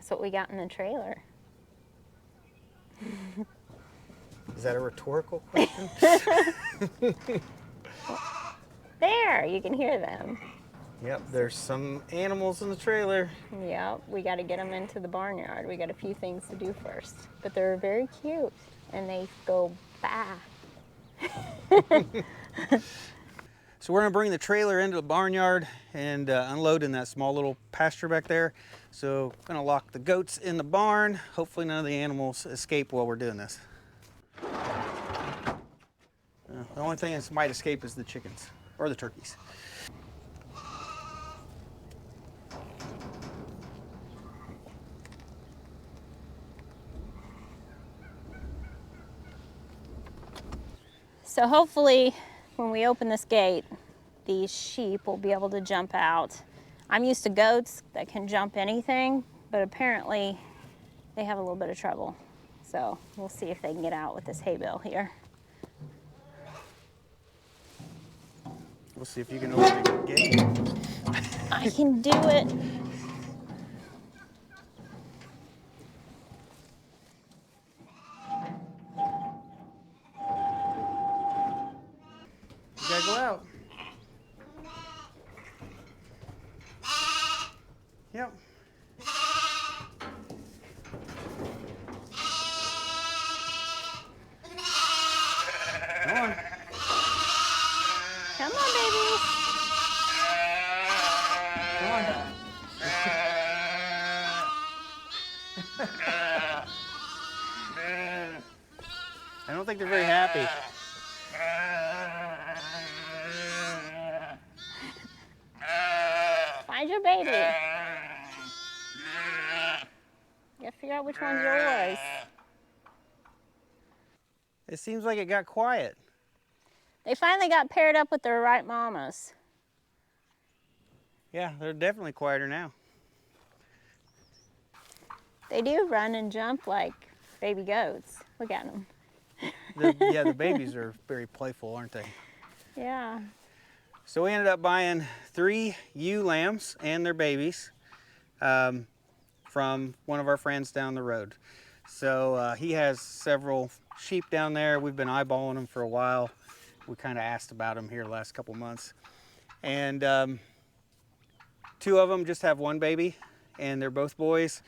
That's what we got in the trailer. Is that a rhetorical question? There, you can hear them. Yep, there's some animals in the trailer. Yep, we got to get them into the barnyard. We got a few things to do first. But they're very cute, and they go bah. So we're gonna bring the trailer into the barnyard and unload in that small little pasture back there. So gonna lock the goats in the barn. Hopefully none of the animals escape while we're doing this. The only thing that might escape is the chickens or the turkeys. So hopefully when we open this gate, these sheep will be able to jump out. I'm used to goats that can jump anything, but apparently they have a little bit of trouble. So we'll see if they can get out with this hay bale here. We'll see if you can open the gate. I can do it. You gotta go out. Yep. Come on. Come on, babies. Come on. I don't think they're very happy. Find your baby. You gotta figure out which one's yours. It seems like it got quiet. They finally got paired up with their right mamas. Yeah, they're definitely quieter now. They do run and jump like baby goats. Look at them. Yeah, the babies are very playful, aren't they? Yeah. So we ended up buying 3 ewe lambs and their babies from one of our friends down the road. So he has several sheep down there. We've been eyeballing them for a while. We kind of asked about them here the last couple months. And 2 of them just have 1 baby, and they're both boys.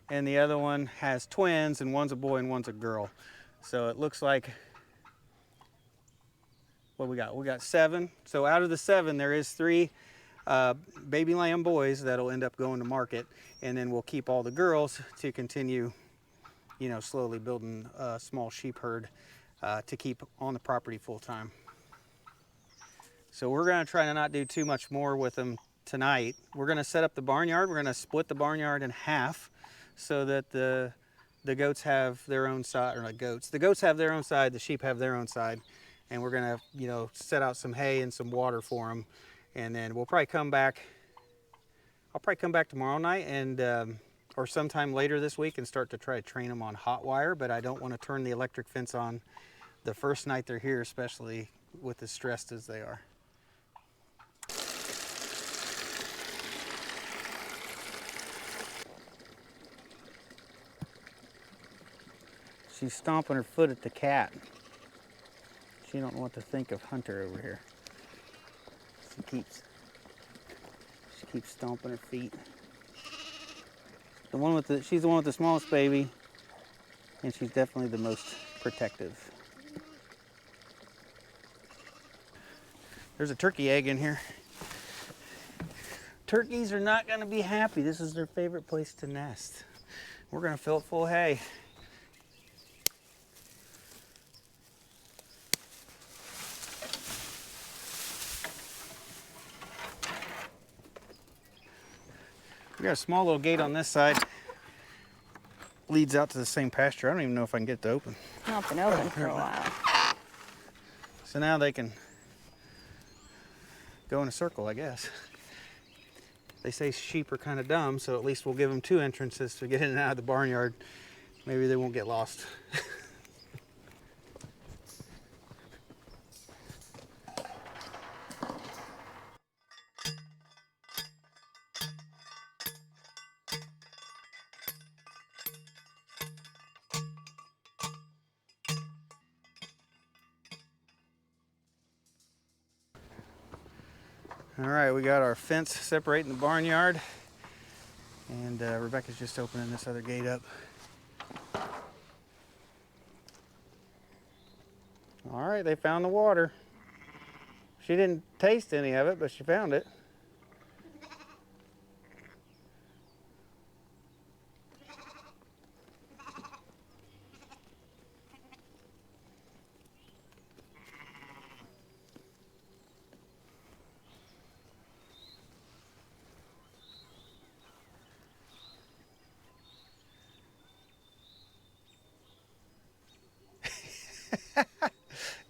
And the other one has twins, and one's a boy and one's a girl. So it looks like, what we got? We got 7. So out of the 7, there is 3 baby lamb boys that'll end up going to market, and then we'll keep all the girls to continue, you know, slowly building a small sheep herd to keep on the property full time. So we're gonna try to not do too much more with them tonight. We're gonna set up the barnyard. We're gonna split the barnyard in half so that the goats have their own side, or not goats. The goats have their own side, the sheep have their own side. And we're gonna, you know, set out some hay and some water for them. And then we'll probably come back. I'll probably come back tomorrow night and or sometime later this week and start to try to train them on hot wire. But I don't want to turn the electric fence on the first night they're here, especially with as stressed as they are. She's stomping her foot at the cat. She don't know what to think of Hunter over here. She keeps stomping her feet. She's the one with the smallest baby, and she's definitely the most protective. There's a turkey egg in here. Turkeys are not gonna be happy. This is their favorite place to nest. We're gonna fill it full of hay. We got a small little gate on this side. Leads out to the same pasture. I don't even know if I can get it to open. Not been open for a while. So now they can go in a circle, I guess. They say sheep are kind of dumb, so at least we'll give them 2 entrances to get in and out of the barnyard. Maybe they won't get lost. All right, we got our fence separating the barnyard, and Rebecca's just opening this other gate up. All right, they found the water. She didn't taste any of it, but she found it.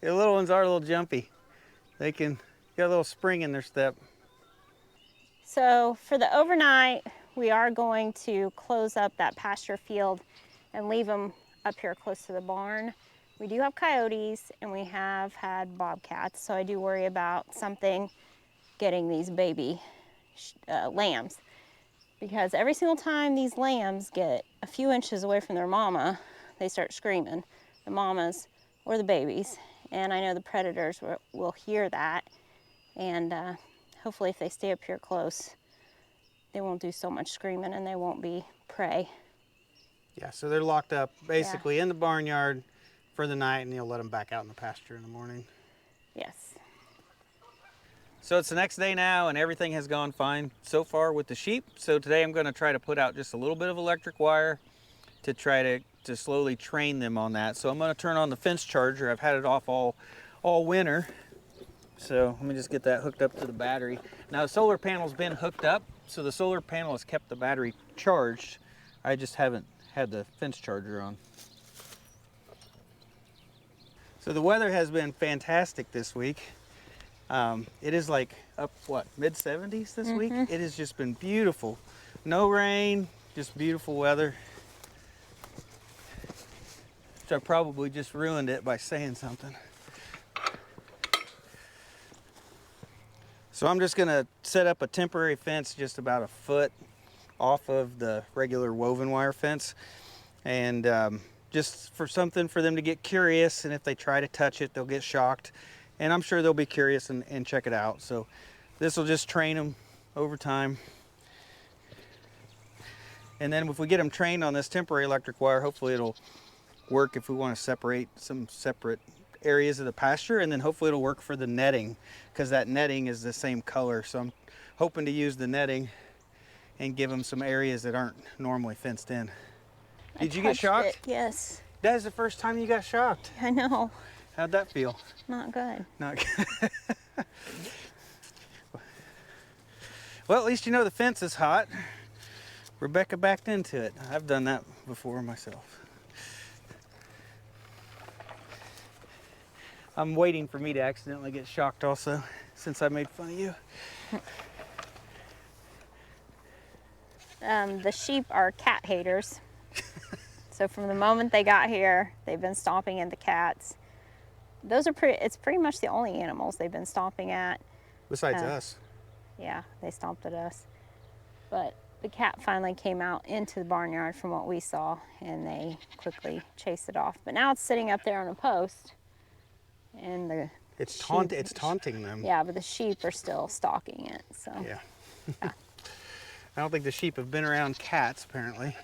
The little ones are a little jumpy. They can get a little spring in their step. So for the overnight, we are going to close up that pasture field and leave them up here close to the barn. We do have coyotes and we have had bobcats, so I do worry about something getting these baby lambs. Because every single time these lambs get a few inches away from their mama, they start screaming, the mamas or the babies. And I know the predators will hear that. And hopefully if they stay up here close, they won't do so much screaming and they won't be prey. Yeah, so they're locked up basically in the barnyard for the night, and you'll let them back out in the pasture in the morning. Yes. So it's the next day now, and everything has gone fine so far with the sheep. So today I'm going to try to put out just a little bit of electric wire to try to slowly train them on that. So I'm going to turn on the fence charger. I've had it off all winter. So let me just get that hooked up to the battery. Now the solar panel's been hooked up, so the solar panel has kept the battery charged. I just haven't had the fence charger on. So the weather has been fantastic this week. It is like up, what, mid-70s this week? It has just been beautiful. No rain, just beautiful weather. Which I probably just ruined it by saying something. So I'm just gonna set up a temporary fence just about a foot off of the regular woven wire fence. And just for something for them to get curious, and if they try to touch it, they'll get shocked. And I'm sure they'll be curious and check it out. So this will just train them over time. And then if we get them trained on this temporary electric wire, hopefully it'll work if we want to separate some separate areas of the pasture, and then hopefully it'll work for the netting, because that netting is the same color. So I'm hoping to use the netting and give them some areas that aren't normally fenced in. Did you get shocked? It. Yes. That is the first time you got shocked. I know. How'd that feel? Not good. Not good. Well, at least you know the fence is hot. Rebecca backed into it. I've done that before myself. I'm waiting for me to accidentally get shocked also, since I made fun of you. The sheep are cat haters. So from the moment they got here, they've been stomping at the cats. Those are it's pretty much the only animals they've been stomping at. Besides us. Yeah, they stomped at us. But the cat finally came out into the barnyard from what we saw, and they quickly chased it off. But now it's sitting up there on a post. And it's taunting them. Yeah, but the sheep are still stalking it. So yeah. I don't think the sheep have been around cats apparently.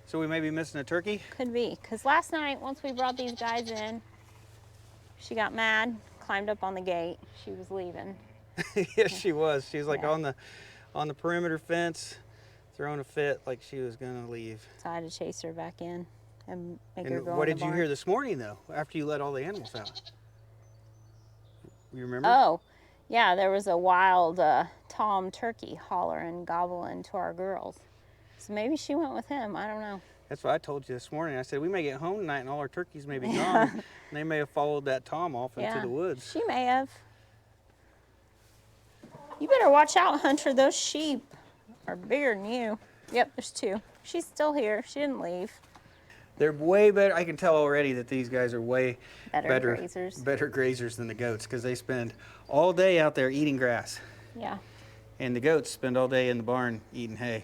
So we may be missing a turkey? Could be, because last night once we brought these guys in, she got mad, climbed up on the gate. She was leaving. Yes, she was. She was like on the perimeter fence, throwing a fit like she was gonna leave. So I had to chase her back in. And make her go what in did the you barn. hear this morning though, after you let all the animals out? You remember? Oh, yeah, there was a wild tom turkey hollering, gobbling to our girls. So maybe she went with him, I don't know. That's what I told you this morning. I said we may get home tonight and all our turkeys may be gone. And they may have followed that tom off into the woods. She may have. You better watch out, Hunter. Those sheep are bigger than you. Yep, there's two. She's still here. She didn't leave. They're way better. I can tell already that these guys are way better grazers than the goats, because they spend all day out there eating grass. Yeah. And the goats spend all day in the barn eating hay.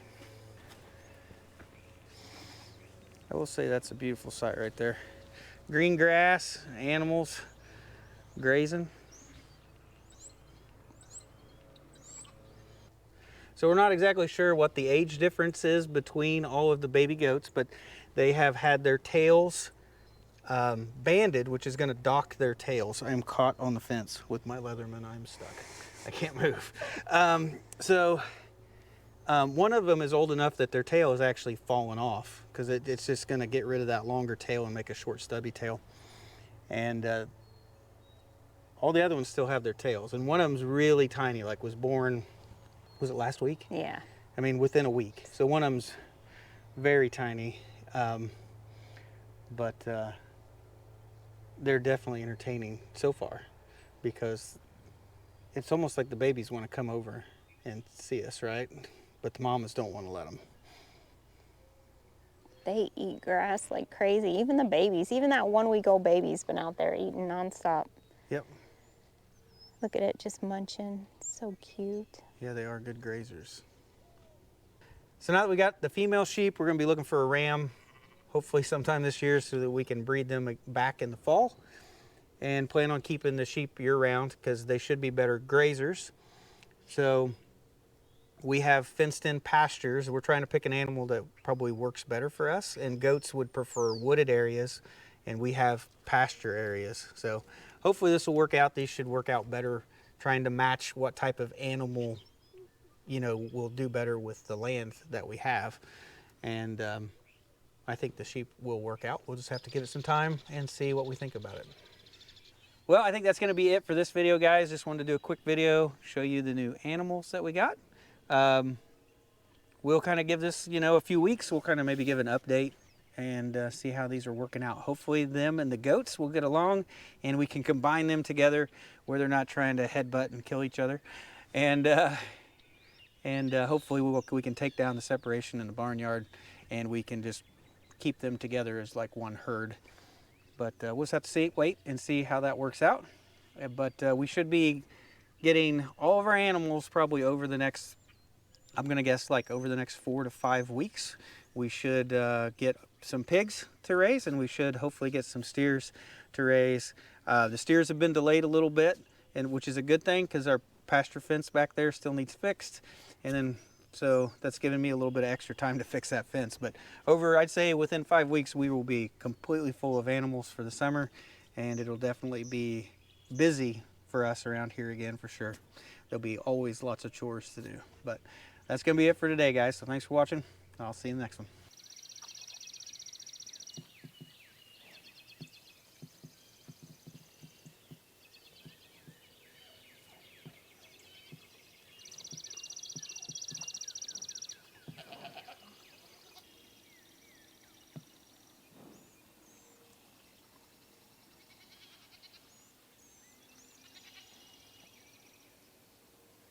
I will say that's a beautiful sight right there. Green grass, animals grazing. So we're not exactly sure what the age difference is between all of the baby goats, but they have had their tails banded, which is going to dock their tails. I am caught on the fence with my Leatherman. I'm stuck. I can't move. One of them is old enough that their tail is actually falling off because it's just going to get rid of that longer tail and make a short stubby tail. And all the other ones still have their tails. And one of them's really tiny, like was born, was it last week? Yeah. I mean, within a week. So one of them's very tiny. But they're definitely entertaining so far because it's almost like the babies want to come over and see us, right? But the mamas don't want to let them. They eat grass like crazy. Even the babies, even that 1 week old baby's been out there eating nonstop. Yep. Look at it just munching. So cute. Yeah, they are good grazers. So now that we got the female sheep, we're going to be looking for a ram, hopefully sometime this year so that we can breed them back in the fall. And plan on keeping the sheep year round because they should be better grazers. So we have fenced in pastures. We're trying to pick an animal that probably works better for us, and goats would prefer wooded areas, and we have pasture areas. So hopefully this will work out. These should work out better, trying to match what type of animal, you know, will do better with the land that we have. And I think the sheep will work out. We'll just have to give it some time and see what we think about it. Well, I think that's going to be it for this video, guys. Just wanted to do a quick video, show you the new animals that we got. We'll kind of give this, you know, a few weeks. We'll kind of maybe give an update and see how these are working out. Hopefully them and the goats will get along and we can combine them together where they're not trying to headbutt and kill each other. And hopefully we can take down the separation in the barnyard and we can just keep them together as like one herd. But we'll just have to wait and see how that works out. But we should be getting all of our animals probably over the next, I'm gonna guess like over the next 4 to 5 weeks. We should get some pigs to raise, and we should hopefully get some steers to raise. The steers have been delayed a little bit, and which is a good thing because our pasture fence back there still needs fixed. And then so that's given me a little bit of extra time to fix that fence. But I'd say within 5 weeks, we will be completely full of animals for the summer, and it'll definitely be busy for us around here again for sure. There'll be always lots of chores to do. But that's gonna be it for today, guys. So thanks for watching. I'll see you in the next one.